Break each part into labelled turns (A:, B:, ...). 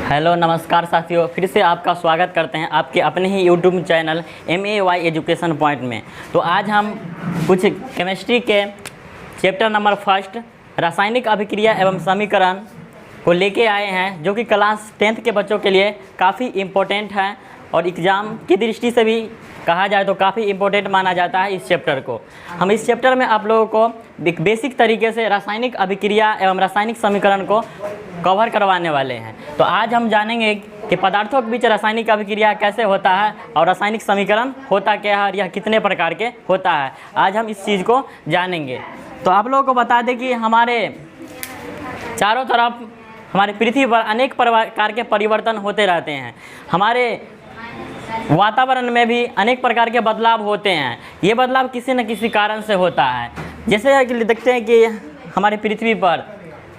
A: Hello नमस्कार साथियों, फिर से आपका स्वागत करते हैं आपके अपने ही YouTube channel MAY education point में। तो आज हम कुछ केमिस्ट्री के चैप्टर नंबर 1 रासायनिक अभिक्रिया एवं समीकरण को लेके आए हैं, जो कि क्लास 10th के बच्चों के लिए काफ़ी इम्पोर्टेंट है और एग्ज़ाम की दृष्टि से भी कहा जाए तो काफ़ी इम्पोर्टेंट माना जाता है इस चैप्टर को। हम इस चैप्टर में आप लोगों को एक बेसिक तरीके से रासायनिक अभिक्रिया एवं रासायनिक समीकरण को कवर करवाने वाले हैं। तो आज हम जानेंगे कि पदार्थों के बीच रासायनिक अभिक्रिया कैसे होता है और रासायनिक समीकरण होता क्या है और यह कितने प्रकार के होता है। आज हम इस चीज़ को जानेंगे। तो आप लोगों को बता दें कि हमारे चारों तरफ हमारे पृथ्वी पर अनेक प्रकार के परिवर्तन होते रहते हैं। हमारे वातावरण में भी अनेक प्रकार के बदलाव होते हैं। ये बदलाव किसी न किसी कारण से होता है। जैसे कि देखते हैं कि हमारे पृथ्वी पर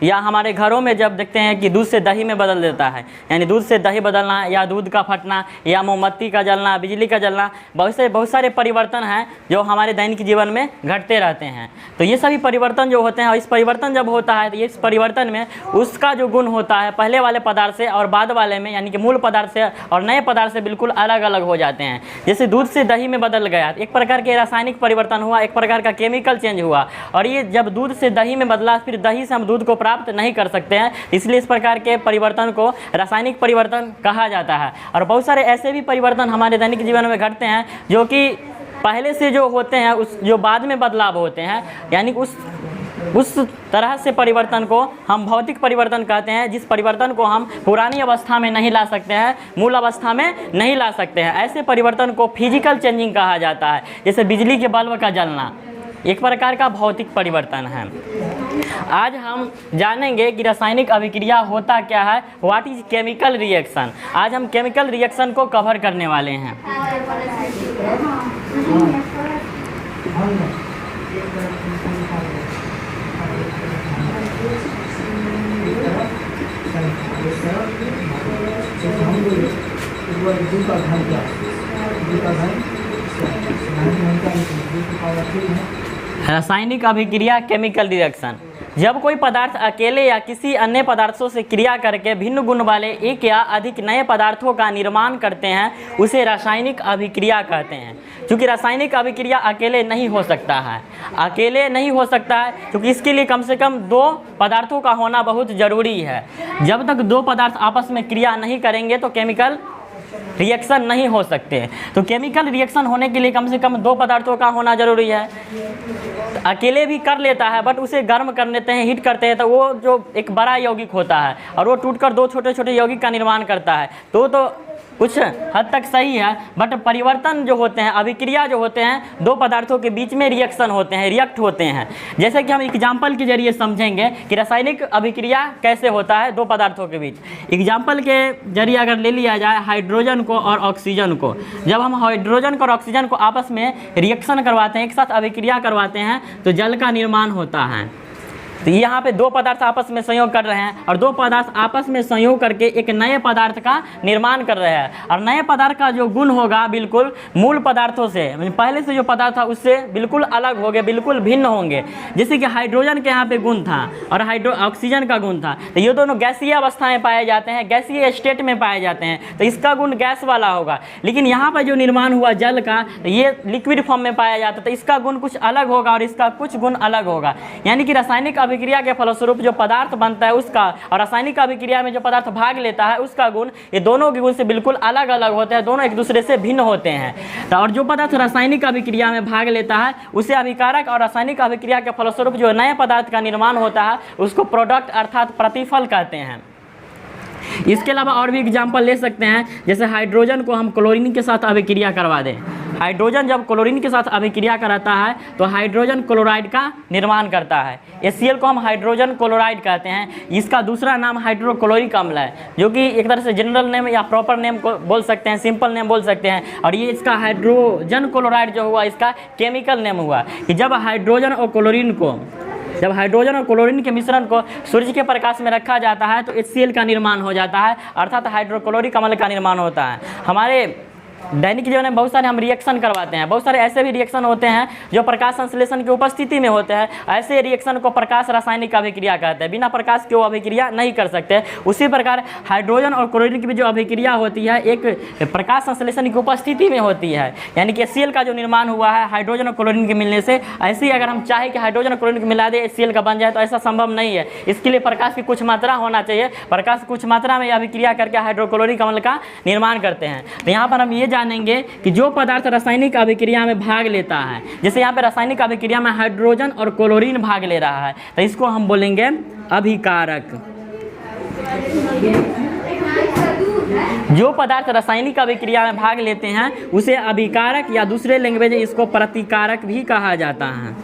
A: या हमारे घरों में जब देखते हैं कि दूध से दही में बदल देता है, यानी दूध से दही बदलना या दूध का फटना या मोमबत्ती का जलना, बिजली का जलना, बहुत सारे परिवर्तन हैं जो हमारे दैनिक जीवन में घटते रहते हैं। तो ये सभी परिवर्तन जो होते हैं, और इस परिवर्तन जब होता है तो इस परिवर्तन में उसका जो गुण होता है पहले वाले पदार्थ से और बाद वाले में, यानी कि मूल पदार्थ से और नए पदार्थ से बिल्कुल अलग अलग हो जाते हैं। जैसे दूध से दही में बदल गया, एक प्रकार के रासायनिक परिवर्तन हुआ, एक प्रकार का केमिकल चेंज हुआ। और ये जब दूध से दही में बदला, फिर दही से हम दूध को प्राप्त नहीं कर सकते हैं, इसलिए इस प्रकार के परिवर्तन को रासायनिक परिवर्तन कहा जाता है। और बहुत सारे ऐसे भी परिवर्तन हमारे दैनिक जीवन में घटते हैं जो कि पहले से जो होते हैं उस जो बाद में बदलाव होते हैं, यानी उस तरह से परिवर्तन को हम भौतिक परिवर्तन कहते हैं, जिस परिवर्तन को हम पुरानी अवस्था में नहीं ला सकते हैं, मूल अवस्था में नहीं ला सकते हैं। ऐसे परिवर्तन को फिजिकल चेंजिंग कहा जाता है। जैसे बिजली के बल्ब का जलना एक प्रकार का भौतिक परिवर्तन है। आज हम जानेंगे कि रासायनिक अभिक्रिया होता क्या है, व्हाट इज केमिकल रिएक्शन। आज हम केमिकल रिएक्शन को कवर करने वाले हैं। रासायनिक अभिक्रिया केमिकल रिएक्शन, जब कोई पदार्थ अकेले या किसी अन्य पदार्थों से क्रिया करके भिन्न गुण वाले एक या अधिक नए पदार्थों का निर्माण करते हैं, उसे रासायनिक अभिक्रिया कहते हैं। क्योंकि रासायनिक अभिक्रिया अकेले नहीं हो सकता है, क्योंकि इसके लिए कम से कम 2 पदार्थों का होना बहुत ज़रूरी है। जब तक 2 पदार्थ आपस में क्रिया नहीं करेंगे तो केमिकल रिएक्शन नहीं हो सकते। तो केमिकल रिएक्शन होने के लिए कम से कम 2 पदार्थों का होना जरूरी है। अकेले भी कर लेता है, बट उसे गर्म कर लेते हैं, हीट करते हैं, तो वो जो एक बड़ा यौगिक होता है और वो टूटकर 2 छोटे छोटे यौगिक का निर्माण करता है। तो कुछ हद तक सही है, बट परिवर्तन जो होते हैं, अभिक्रिया जो होते हैं, 2 पदार्थों के बीच में रिएक्शन होते हैं, रिएक्ट होते हैं। जैसे कि हम एग्जाम्पल के जरिए समझेंगे कि रासायनिक अभिक्रिया कैसे होता है 2 पदार्थों के बीच। एग्जाम्पल के जरिए अगर ले लिया जाए हाइड्रोजन को और ऑक्सीजन को, जब हम हाइड्रोजन को और ऑक्सीजन को आपस में रिएक्शन करवाते हैं, एक साथ अभिक्रिया करवाते हैं, तो जल का निर्माण होता है। तो यहाँ पे 2 पदार्थ आपस में संयोग कर रहे हैं और 2 पदार्थ आपस में संयोग करके एक नए पदार्थ का निर्माण कर रहे हैं। और नए पदार्थ का जो गुण होगा बिल्कुल मूल पदार्थों से, पहले से जो पदार्थ था उससे बिल्कुल अलग होंगे, बिल्कुल भिन्न होंगे। जैसे कि हाइड्रोजन के यहाँ पे गुण था और ऑक्सीजन का गुण था, तो ये दोनों गैसीय अवस्था में पाए जाते हैं, गैसीय स्टेट में पाए जाते हैं, तो इसका गुण गैस वाला होगा। लेकिन यहाँ पर जो निर्माण हुआ जल का, तो ये लिक्विड फॉर्म में पाया जाता है, तो इसका गुण कुछ अलग होगा और इसका कुछ गुण अलग होगा। यानी कि रासायनिक अभिक्रिया के फलस्वरूप जो पदार्थ बनता है उसका और रासायनिक अभिक्रिया में जो पदार्थ भाग लेता है उसका गुण, ये दोनों के गुण से बिल्कुल अलग अलग होते हैं, दोनों एक दूसरे से भिन्न होते हैं। और जो पदार्थ रासायनिक अभिक्रिया में भाग लेता है उसे अभिकारक, और रासायनिक अभिक्रिया के फलस्वरूप जो नए पदार्थ का निर्माण होता है उसको प्रोडक्ट अर्थात प्रतिफल कहते हैं। इसके अलावा और भी एग्जाम्पल ले सकते हैं। जैसे हाइड्रोजन को हम क्लोरीन के साथ अभिक्रिया करवा दें, हाइड्रोजन जब क्लोरीन के साथ अभिक्रिया कराता है तो हाइड्रोजन क्लोराइड का निर्माण करता है। HCl को हम हाइड्रोजन क्लोराइड कहते हैं। इसका दूसरा नाम हाइड्रोक्लोरिक अम्ल है, जो कि एक तरह से जनरल नेम या प्रॉपर नेम को बोल सकते हैं, सिंपल नेम बोल सकते हैं। और ये इसका हाइड्रोजन क्लोराइड जो हुआ इसका केमिकल नेम हुआ कि जब हाइड्रोजन और क्लोरीन के मिश्रण को सूर्य के प्रकाश में रखा जाता है तो HCl का निर्माण हो जाता है, अर्थात हाइड्रोक्लोरिक अम्ल का निर्माण होता है। हमारे दैनिक जीवन में बहुत सारे हम रिएक्शन करवाते हैं, बहुत सारे ऐसे भी रिएक्शन होते हैं जो प्रकाश संश्लेषण की उपस्थिति में होते हैं। ऐसे रिएक्शन को प्रकाश रासायनिक अभिक्रिया कहते हैं, बिना प्रकाश के वो अभिक्रिया नहीं कर सकते। उसी प्रकार हाइड्रोजन और क्लोरीन की भी जो अभिक्रिया होती है एक प्रकाश संश्लेषण की उपस्थिति में होती है, यानी कि HCl का जो निर्माण हुआ है हाइड्रोजन और क्लोरीन के मिलने से। ऐसे ही अगर हम चाहें कि हाइड्रोजन और क्लोरीन को मिला दे HCl का बन जाए तो ऐसा संभव नहीं है। इसके लिए प्रकाश की कुछ मात्रा होना चाहिए, प्रकाश कुछ मात्रा में अभिक्रिया करके हाइड्रोक्लोरिक अम्ल का निर्माण करते हैं। तो यहाँ पर हम ये जानेंगे कि जो पदार्थ रासायनिक अभिक्रिया में भाग लेता है, जैसे यहाँ पे रासायनिक अभिक्रिया में हाइड्रोजन और क्लोरीन भाग ले रहा है, तो इसको हम बोलेंगे अभिकारक। जो पदार्थ रासायनिक अभिक्रिया में भाग लेते हैं उसे अभिकारक या दूसरे लैंग्वेज में इसको प्रतिकारक भी कहा जाता है।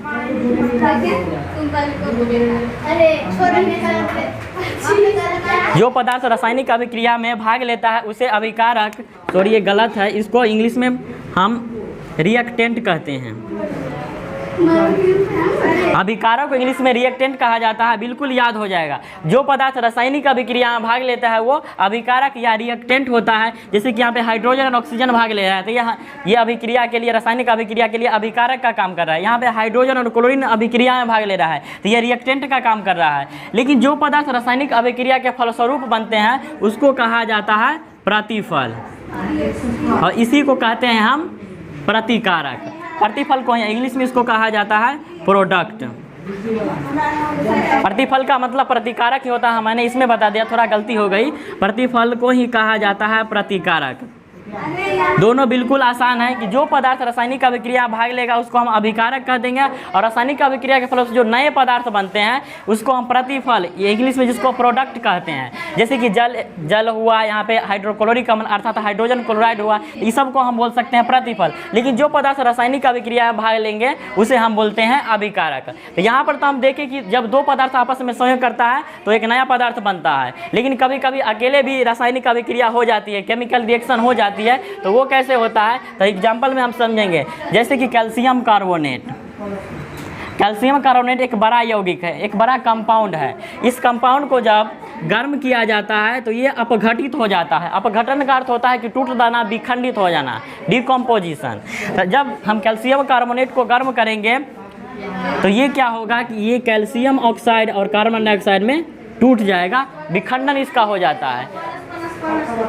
A: जो पदार्थ रासायनिक अभिक्रिया में भाग लेता है उसे अभिकारक, सॉरी ये गलत है, इसको इंग्लिश में हम रिएक्टेंट कहते हैं। अभिकारक को इंग्लिश में रिएक्टेंट कहा जाता है, बिल्कुल याद हो जाएगा। जो पदार्थ रासायनिक अभिक्रिया में भाग लेता है वो अभिकारक या रिएक्टेंट होता है। जैसे कि यहाँ पे हाइड्रोजन और ऑक्सीजन भाग ले रहा है तो यहाँ ये अभिक्रिया के लिए, रासायनिक अभिक्रिया के लिए अभिकारक का काम कर रहा है। यहाँ पे हाइड्रोजन और क्लोरीन अभिक्रिया में भाग ले रहा है तो ये रिएक्टेंट का काम कर रहा है। लेकिन जो पदार्थ रासायनिक अभिक्रिया के फलस्वरूप बनते हैं उसको कहा जाता है प्रतिफल, और इसी को कहते हैं हम प्रतिकारक। प्रतिफल को इंग्लिश में इसको कहा जाता है प्रोडक्ट। प्रतिफल का मतलब प्रतिकारक ही होता है, मैंने इसमें बता दिया, थोड़ा गलती हो गई। प्रतिफल को ही कहा जाता है प्रतिकारक। दोनों बिल्कुल आसान है कि जो पदार्थ रासायनिक अभिक्रिया भाग लेगा उसको हम अभिकारक कह देंगे, और रासायनिक अभिक्रिया के फल से जो नए पदार्थ बनते हैं उसको हम प्रतिफल, ये इंग्लिश में जिसको प्रोडक्ट कहते हैं। जैसे कि जल हुआ, यहाँ पे हाइड्रोक्लोरिक अम्ल अर्थात हाइड्रोजन क्लोराइड हुआ, इस सब को हम बोल सकते हैं प्रतिफल। लेकिन जो पदार्थ रासायनिक अभिक्रिया में भाग लेंगे उसे हम बोलते हैं अभिकारक। तो यहाँ पर तो हम देखें कि जब दो पदार्थ आपस में संयोग करता है तो एक नया पदार्थ बनता है, लेकिन कभी कभी अकेले भी रासायनिक अभिक्रिया हो जाती है, केमिकल रिएक्शन हो जाती है। तो वो कैसे होता है, तो एग्जाम्पल में हम समझेंगे। जैसे कि कैल्शियम कार्बोनेट, कैल्शियम कार्बोनेट एक बड़ा यौगिक है, एक बड़ा कंपाउंड है। इस कंपाउंड को जब गर्म किया जाता है तो ये अपघटित हो जाता है। अपघटन का अर्थ होता है कि टूट जाना, विखंडित हो जाना, डिकम्पोजिशन। तो जब हम कैल्शियम कार्बोनेट को गर्म करेंगे तो ये क्या होगा कि ये कैल्शियम ऑक्साइड और कार्बन डाइऑक्साइड में टूट जाएगा, विखंडन इसका हो जाता है।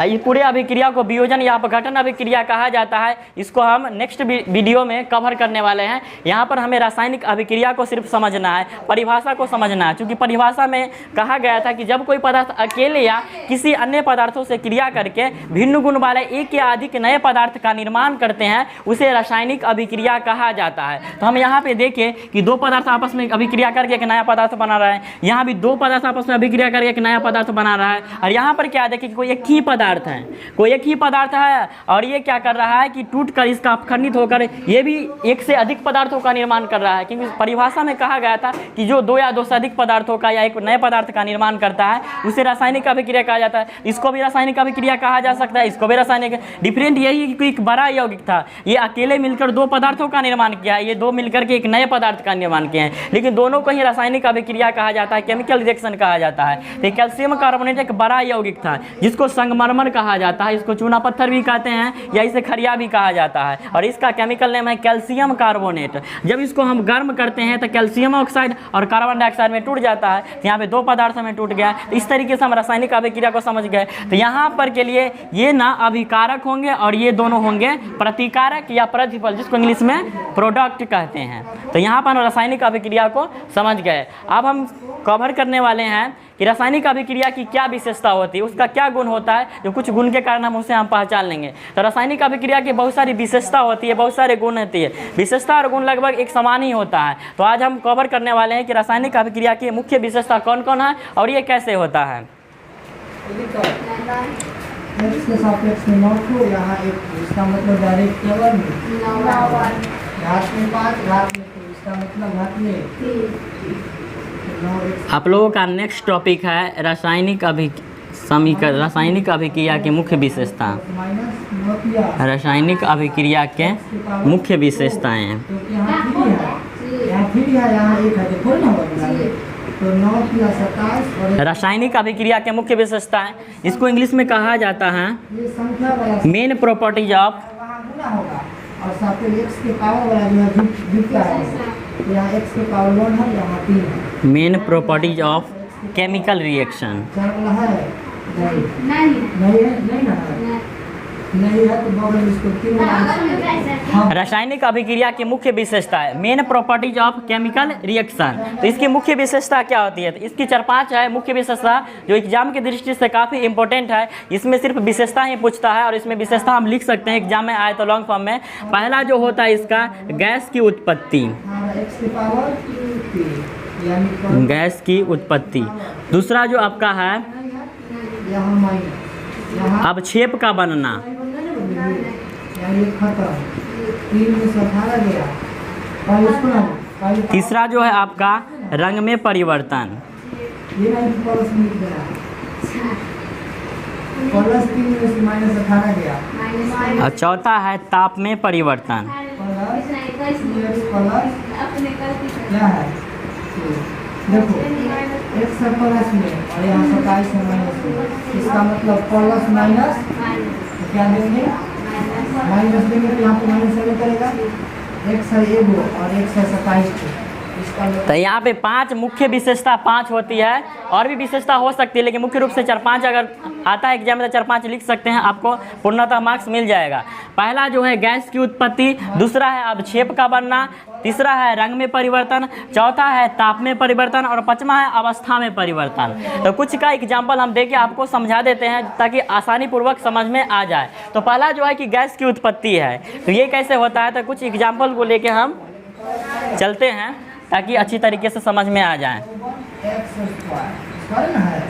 A: इस पूरे अभिक्रिया को वियोजन या अपघटन अभिक्रिया कहा जाता है। इसको हम नेक्स्ट वीडियो में कवर करने वाले हैं। यहाँ पर हमें रासायनिक अभिक्रिया को सिर्फ समझना है, परिभाषा को समझना है। क्योंकि परिभाषा में कहा गया था कि जब कोई पदार्थ अकेले या किसी अन्य पदार्थों से क्रिया करके भिन्न गुण वाले एक या अधिक नए पदार्थ का निर्माण करते हैं उसे रासायनिक अभिक्रिया कहा जाता है। तो हम यहाँ पे देखें कि दो पदार्थ आपस में अभिक्रिया करके एक नया पदार्थ बना रहा है, यहाँ भी दो पदार्थ आपस में अभिक्रिया करके एक नया पदार्थ बना रहा है। और यहाँ पर क्या देखें कि कोई एक ही पदार्थ है, कोई एक ही पदार्थ है और ये क्या कर रहा है कि टूटकर इसका अपखंडित होकर ये भी एक से अधिक पदार्थों का निर्माण कर रहा है। क्योंकि परिभाषा में कहा गया था कि जो दो या दो से अधिक पदार्थों का या एक नए पदार्थ का निर्माण करता है उसे रासायनिक अभिक्रिया कहा जाता है। इसको भी रासायनिक अभिक्रिया कहा जा सकता है, इसको भी रासायनिक। डिफरेंट यही है कि कोई एक बड़ा यौगिक था, ये अकेले मिलकर दो पदार्थों का निर्माण किया है, ये दो मिलकर के एक नए पदार्थ का निर्माण किए हैं, लेकिन दोनों को ही रासायनिक अभिक्रिया कहा जाता है, केमिकल रिएक्शन कहा जाता है। तो कैल्शियम कार्बोनेट एक बड़ा यौगिक था जिसको संगमरमर कहा जाता है, इसको चूना पत्थर भी कहते हैं या इसे खरिया भी कहा जाता है, और इसका केमिकल नेम है कैल्शियम कार्बोनेट। जब इसको हम गर्म करते हैं तो कैल्शियम ऑक्साइड और कार्बन डाइऑक्साइड में टूट जाता है, तो यहाँ पे दो पदार्थों में टूट गया। तो इस तरीके से हम रासायनिक अभिक्रिया को समझ गए। तो यहाँ पर के लिए ये ना अभिकारक होंगे और ये दोनों होंगे प्रतिकारक या प्रतिफल, जिसको इंग्लिश में प्रोडक्ट कहते हैं। तो यहाँ पर हम रासायनिक अभिक्रिया को समझ गए। अब हम कवर करने वाले हैं कि रासायनिक अभिक्रिया की क्या विशेषता होती है, उसका क्या गुण होता है, जो कुछ गुण के कारण हम उसे पहचान लेंगे। तो रासायनिक अभिक्रिया की बहुत सारी विशेषता होती है, बहुत सारे गुण होती है। विशेषता और गुण लगभग एक समान ही होता है। तो आज हम कवर करने वाले हैं कि रासायनिक अभिक्रिया की मुख्य विशेषता कौन कौन है और ये कैसे होता है।
B: इसके सापेक्ष में 9 को यहाँ एक, इसका मतलब डायरेक्ट केवल घात में 5, घात में 2, इसका मतलब घात में 9।
A: आप लोगों का नेक्स्ट टॉपिक है रासायनिक रासायनिक अभिक्रिया की मुख्य विशेषता। रासायनिक अभिक्रिया के मुख्य विशेषताएं। रासायनिक अभिक्रिया के मुख्य विशेषताएं, इसको इंग्लिश में कहा जाता है मेन प्रॉपर्टीज ऑफ
B: कितना होगा, और सापेक्ष x के पावर वाला जो है जुटता है, तो यहाँ x के पावर 1 है, यहाँ 3 है।
A: Main properties of chemical reaction.
B: चार वाला है नहीं है, नहीं है तो बगल में इसको 3 हाँ।
A: रासायनिक अभिक्रिया की मुख्य विशेषता है main properties of chemical reaction. तो इसकी मुख्य विशेषता क्या होती है, तो इसकी 4-5 है मुख्य विशेषता जो एग्जाम की दृष्टि से काफ़ी इंपॉर्टेंट है। इसमें सिर्फ विशेषता ही पूछता है और इसमें विशेषता हम लिख सकते हैं एग्जाम में आए तो लॉन्ग फॉर्म में। पहला जो होता है इसका गैस की उत्पत्ति,
B: x के पावर 3 यानी
A: गैस की उत्पत्ति। दूसरा जो आपका है
B: यहाँ माइनस, यहाँ
A: अवक्षेप का बनना,
B: यानी खत्म, 3 में से 18 गया, और इसको ना
A: तीसरा जो है आपका रंग में परिवर्तन,
B: ये नहीं प्लस में लिख देना, प्लस 3 में से माइनस 18 गया,
A: और चौथा है ताप में परिवर्तन।
B: प्लस क्या है, देखो x है प्लस में और यहाँ 27 है माइनस में, इसका मतलब प्लस माइनस क्या देंगे, माइनस देंगे तो यहाँ पे माइनस सेवन करेगा, x है एगो और x है 27 इसका
A: तो यहाँ पे 5 मुख्य विशेषता 5 होती है, और भी विशेषता हो सकती है लेकिन मुख्य रूप से 4-5 अगर आता है एग्जाम में तो 4-5 लिख सकते हैं, आपको पूर्णतः मार्क्स मिल जाएगा। पहला जो है गैस की उत्पत्ति, दूसरा है अवक्षेप का बनना, तीसरा है रंग में परिवर्तन, चौथा है ताप में परिवर्तन, और 5वां है अवस्था में परिवर्तन। तो कुछ का एग्जाम्पल हम देके आपको समझा देते हैं ताकि आसानी पूर्वक समझ में आ जाए। तो पहला जो है कि गैस की उत्पत्ति है, तो ये कैसे होता है, तो कुछ एग्जाम्पल को लेके हम चलते हैं ताकि अच्छी तरीके से समझ में आ जाए।
B: x स्क्वायर ना है,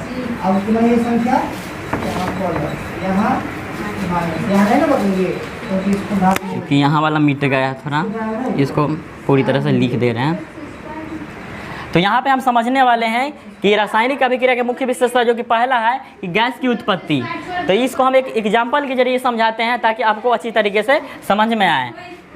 B: अब उसके बाद ये संख्या यहाँ प्लस यहाँ माइनस, यहाँ है ना बदलिए तो इसको भाग दीजिए।
A: कि यहाँ वाला मिट गया है थोड़ा, इसको पूरी तरह से लिख दे रहे हैं। तो यहाँ पे हम समझने वाले हैं कि रासायनिक अभिक्रिया के मुख्य विशेषता जो कि पहला है कि गैस की उत्पत्ति। तो इसको हम एक एग्जाम्पल के जरिए समझाते हैं ताकि आपको अच्छी तरीके से समझ में आए।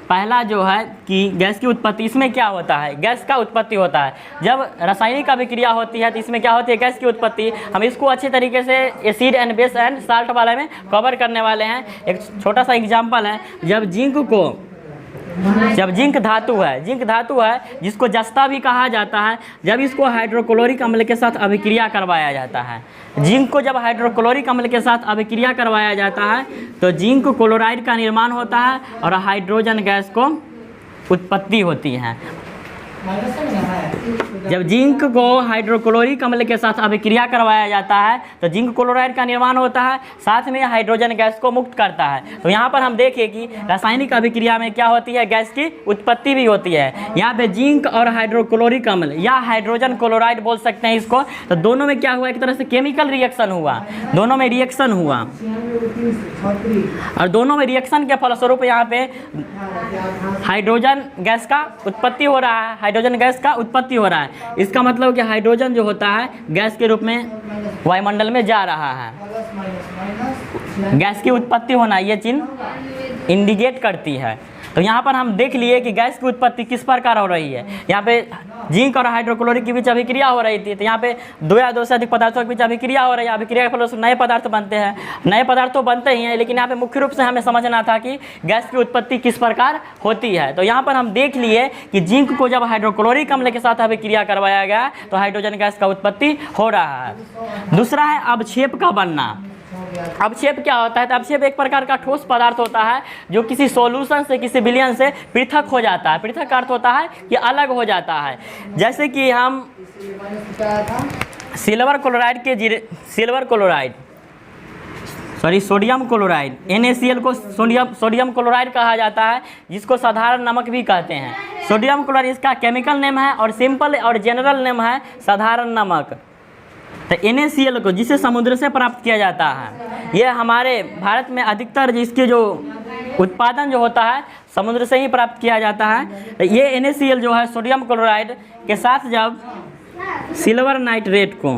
A: पहला जो है कि गैस की उत्पत्ति, इसमें क्या होता है, गैस का उत्पत्ति होता है। जब रासायनिक अभिक्रिया होती है तो इसमें क्या होती है, गैस की उत्पत्ति। हम इसको अच्छे तरीके से acid and base and salt वाले में कवर करने वाले हैं। एक छोटा सा एग्जांपल है, जब जिंक धातु है जिसको जस्ता भी कहा जाता है, जब इसको हाइड्रोक्लोरिक अम्ल के साथ अभिक्रिया करवाया जाता है, जिंक को जब हाइड्रोक्लोरिक अम्ल के साथ अभिक्रिया करवाया जाता है तो जिंक क्लोराइड का निर्माण होता है और हाइड्रोजन गैस को उत्पत्ति होती है। जब जिंक को हाइड्रोक्लोरिक अम्ल के साथ अभिक्रिया करवाया जाता है तो जिंक क्लोराइड का निर्माण होता है, साथ में हाइड्रोजन गैस को मुक्त करता है। तो यहाँ पर हम देखिए कि रासायनिक अभिक्रिया में क्या होती है, गैस की उत्पत्ति भी होती है। यहाँ पे जिंक और हाइड्रोक्लोरिक अम्ल या हाइड्रोजन क्लोराइड बोल सकते हैं इसको, तो दोनों में क्या हुआ, एक तरह से केमिकल रिएक्शन हुआ, दोनों में रिएक्शन हुआ और दोनों में रिएक्शन के फलस्वरूप यहाँ पे हाइड्रोजन गैस का उत्पत्ति हो रहा है, हाइड्रोजन गैस का उत्पत्ति हो रहा है। इसका मतलब कि हाइड्रोजन जो होता है गैस के रूप में वायुमंडल में जा रहा है। गैस की उत्पत्ति होना ये चिन्ह इंडिकेट करती है। तो यहाँ पर हम देख लिए कि गैस की उत्पत्ति किस प्रकार हो रही है। यहाँ पे जिंक और हाइड्रोक्लोरिक के बीच अभिक्रिया हो रही थी, तो यहाँ पे 2 या 2 से अधिक पदार्थों के बीच अभिक्रिया हो रही है। अभिक्रिया के फलस्वरूप नए पदार्थ बनते हैं, नए पदार्थ तो बनते ही हैं, लेकिन यहाँ पे मुख्य रूप से हमें समझना था कि गैस की उत्पत्ति किस प्रकार होती है। तो यहाँ पर हम देख लिए कि जिंक को जब हाइड्रोक्लोरिक अम्ल के साथ अभिक्रिया करवाया गया तो हाइड्रोजन गैस का उत्पत्ति हो रहा है। दूसरा है अवक्षेप का बनना। अवक्षेप क्या होता है, तो अवक्षेप एक प्रकार का ठोस पदार्थ होता है जो किसी सॉल्यूशन से, किसी विलयन से पृथक हो जाता है। पृथक का अर्थ होता है कि अलग हो जाता है। जैसे कि हम सोडियम क्लोराइड NaCl को सोडियम क्लोराइड कहा जाता है, जिसको साधारण नमक भी कहते हैं। सोडियम क्लोराइड इसका केमिकल नेम है और सिंपल और जनरल नेम है साधारण नमक। तो NaCl को जिसे समुद्र से प्राप्त किया जाता है, ये हमारे भारत में अधिकतर जिसके जो उत्पादन जो होता है समुद्र से ही प्राप्त किया जाता है। तो ये NaCl जो है सोडियम क्लोराइड के साथ जब सिल्वर नाइट्रेट को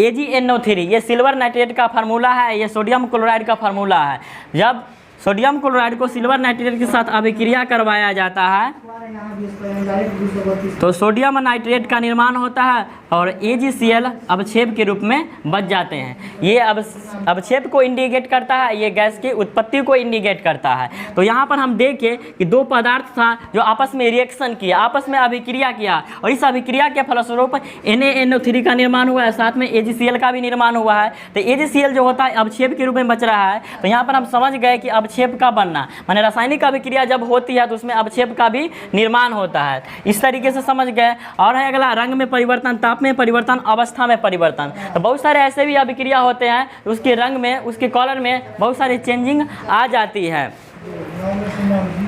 A: AgNO3, ये सिल्वर नाइट्रेट का फार्मूला है, ये सोडियम क्लोराइड का फार्मूला है। जब सोडियम क्लोराइड को सिल्वर नाइट्रेट के साथ अभिक्रिया करवाया जाता है
B: यहाँ भी इसको डायरेक्ट 232
A: तो सोडियम नाइट्रेट का निर्माण होता है और AgCl अवक्षेप के रूप में बच जाते हैं। ये अवक्षेप को इंडिकेट करता है, ये गैस की उत्पत्ति को इंडिकेट करता है। तो यहाँ पर हम देखें कि दो पदार्थ था जो आपस में रिएक्शन किया, आपस में अभिक्रिया किया और इस अभिक्रिया के फलस्वरूप NaNO3 का निर्माण हुआ है, साथ में AgCl का भी निर्माण हुआ है। तो AgCl जो होता है अवक्षेप के रूप में बच रहा है। तो यहाँ पर हम समझ गए कि अवक्षेप का बनना माने रासायनिक अभिक्रिया जब होती है तो उसमें अवक्षेप का भी निर्माण होता है। इस तरीके से समझ गए। और है अगला रंग में परिवर्तन, ताप में परिवर्तन, अवस्था में परिवर्तन। तो बहुत सारे ऐसे भी अभिक्रिया होते हैं उसके रंग में, उसके कलर में बहुत सारी चेंजिंग आ जाती है।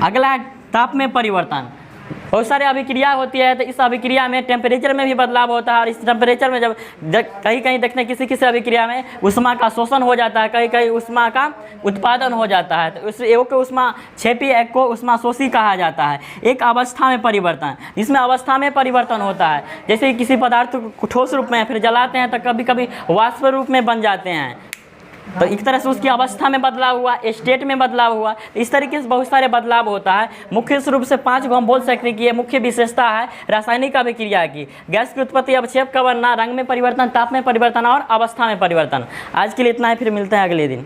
A: अगला है ताप में परिवर्तन। बहुत सारे अभिक्रिया होती है तो इस अभिक्रिया में टेम्परेचर में भी बदलाव होता है और इस टेम्परेचर में जब कहीं कहीं देखते हैं किसी अभिक्रिया में उष्मा का शोषण हो जाता है, कहीं कहीं उष्मा का उत्पादन हो जाता है। तो उस एक को उष्मा क्षेपी, एक को उष्मा शोषी कहा जाता है। एक अवस्था में परिवर्तन, जिसमें अवस्था में परिवर्तन होता है, जैसे किसी पदार्थ को ठोस रूप में फिर जलाते हैं तो कभी कभी वाष्प रूप में बन जाते हैं। तो एक तरह से उसकी अवस्था में बदलाव हुआ, स्टेट में बदलाव हुआ। इस तरीके से बहुत सारे बदलाव होता है। मुख्य रूप से 5 को हम बोल सकते हैं कि ये मुख्य विशेषता है रासायनिक अभिक्रिया की। गैस की उत्पत्ति, अवक्षेप का बनना, रंग में परिवर्तन, ताप में परिवर्तन और अवस्था में परिवर्तन। आज के लिए इतना ही, फिर मिलते हैं अगले दिन।